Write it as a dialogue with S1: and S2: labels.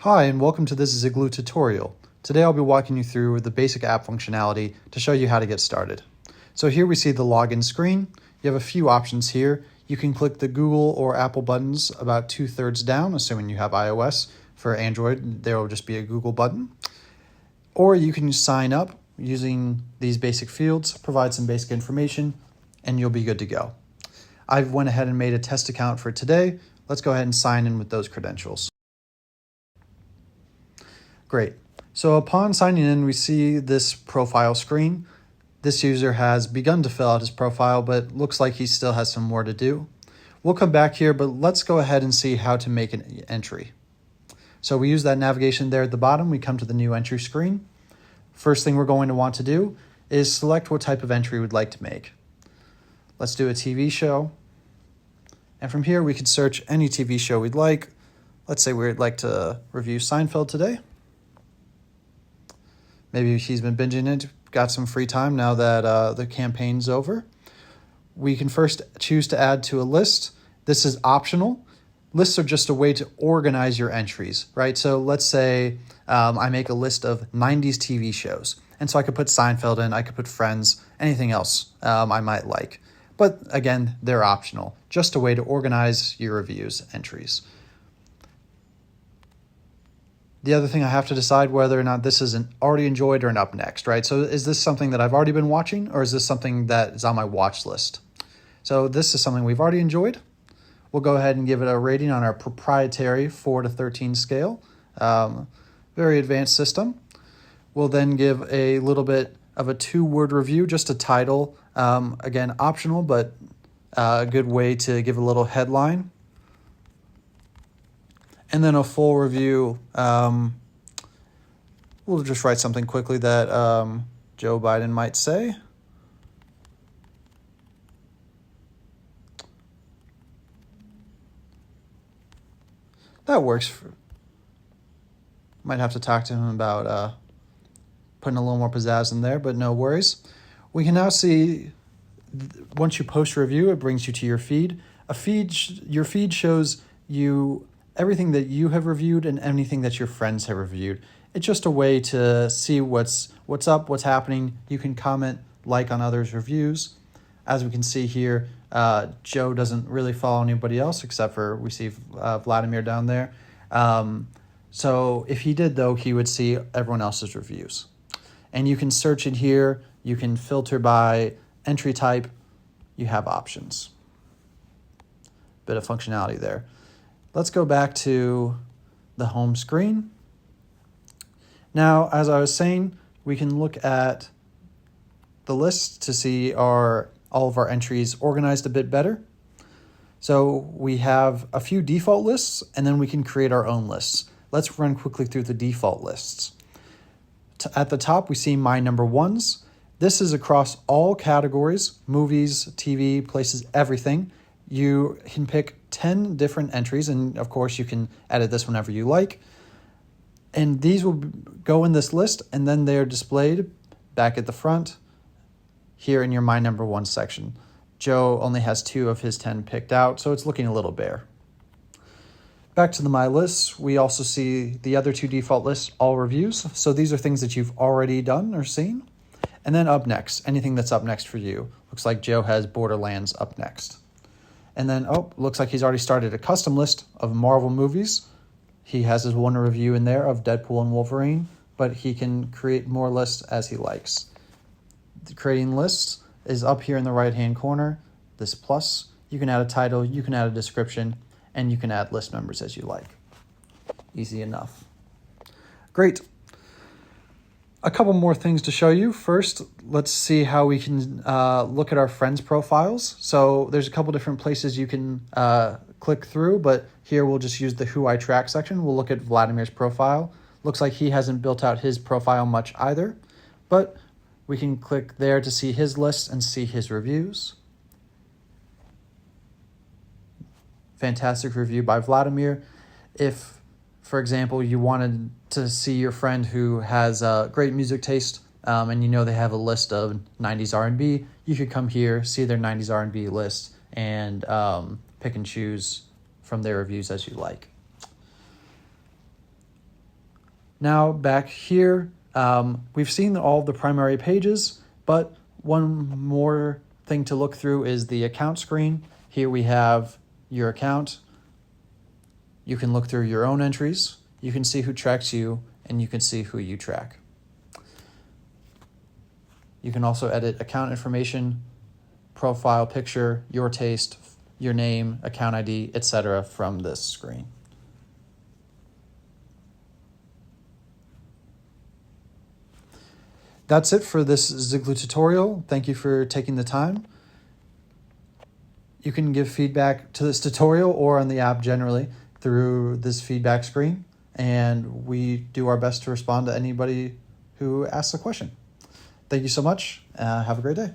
S1: Hi, and welcome to this Zigglu tutorial. Today I'll be walking you through the basic app functionality to show you how to get started. So here we see the login screen. You have a few options here. You can click the Google or Apple buttons about 2/3 down, assuming you have iOS. For Android, there will just be a Google button. Or you can sign up using these basic fields, provide some basic information, and you'll be good to go. I've went ahead and made a test account for today. Let's go ahead and sign in with those credentials. Great. So upon signing in, we see this profile screen. This user has begun to fill out his profile, but looks like he still has some more to do. We'll come back here, but let's go ahead and see how to make an entry. So we use that navigation there at the bottom. We come to the new entry screen. First thing we're going to want to do is select what type of entry we'd like to make. Let's do a TV show. And from here, we can search any TV show we'd like. Let's say we'd like to review Seinfeld today. Maybe he's been binging it, got some free time now that the campaign's over. We can first choose to add to a list. This is optional. Lists are just a way to organize your entries, right? So let's say I make a list of 90s TV shows. And so I could put Seinfeld in, I could put Friends, anything else I might like. But again, they're optional. Just a way to organize your reviews entries. The other thing I have to decide whether or not this is an already enjoyed or an up next, right? So is this something that I've already been watching, or is this something that is on my watch list? So this is something we've already enjoyed. We'll go ahead and give it a rating on our proprietary 4 to 13 scale. Very advanced system. We'll then give a little bit of a 2-word review, just a title. Again, optional, but a good way to give a little headline. And then a full review. We'll just write something quickly that Joe Biden might say. That works. Might have to talk to him about putting a little more pizzazz in there, but no worries. We can now see, once you post a review, it brings you to your feed. Your feed shows you everything that you have reviewed and anything that your friends have reviewed. It's just a way to see what's up, what's happening. You can comment, like on others' reviews. As we can see here, Joe doesn't really follow anybody else except for we see Vladimir down there. So if he did, though, he would see everyone else's reviews. And you can search in here. You can filter by entry type. You have options. Bit of functionality there. Let's go back to the home screen. Now, as I was saying, we can look at the list to see all of our entries organized a bit better. So we have a few default lists, and then we can create our own lists. Let's run quickly through the default lists. At the top, we see My Number Ones. This is across all categories, movies, TV, places, everything. You can pick 10 different entries, and of course you can edit this whenever you like. And these will go in this list, and then they're displayed back at the front here in your My Number One section. Joe only has 2 of his 10 picked out, so it's looking a little bare. Back to the My Lists, we also see the other 2 default lists, all reviews. So these are things that you've already done or seen. And then up next, anything that's up next for you. Looks like Joe has Borderlands up next. And then, looks like he's already started a custom list of Marvel movies. He has his one review in there of Deadpool and Wolverine, but he can create more lists as he likes. The creating lists is up here in the right-hand corner, this plus. You can add a title, you can add a description, and you can add list members as you like. Easy enough. Great. A couple more things to show you. First, let's see how we can look at our friends' profiles. So there's a couple different places you can click through, but here we'll just use the Who I Track section. We'll look at Vladimir's profile. Looks like he hasn't built out his profile much either, but we can click there to see his list and see his reviews. Fantastic review by Vladimir. If, for example, you wanted to see your friend who has great music taste and you know they have a list of 90s R&B, you could come here, see their 90s R&B list, and pick and choose from their reviews as you like. Now back here, we've seen all of the primary pages, but one more thing to look through is the account screen. Here we have your account. You can look through your own entries. You can see who tracks you, and you can see who you track. You can also edit account information, profile picture, your taste, your name, account ID, etc. from this screen. That's it for this Zigglu tutorial. Thank you for taking the time. You can give feedback to this tutorial or on the app generally through this feedback screen, and we do our best to respond to anybody who asks a question. Thank you so much. Have a great day.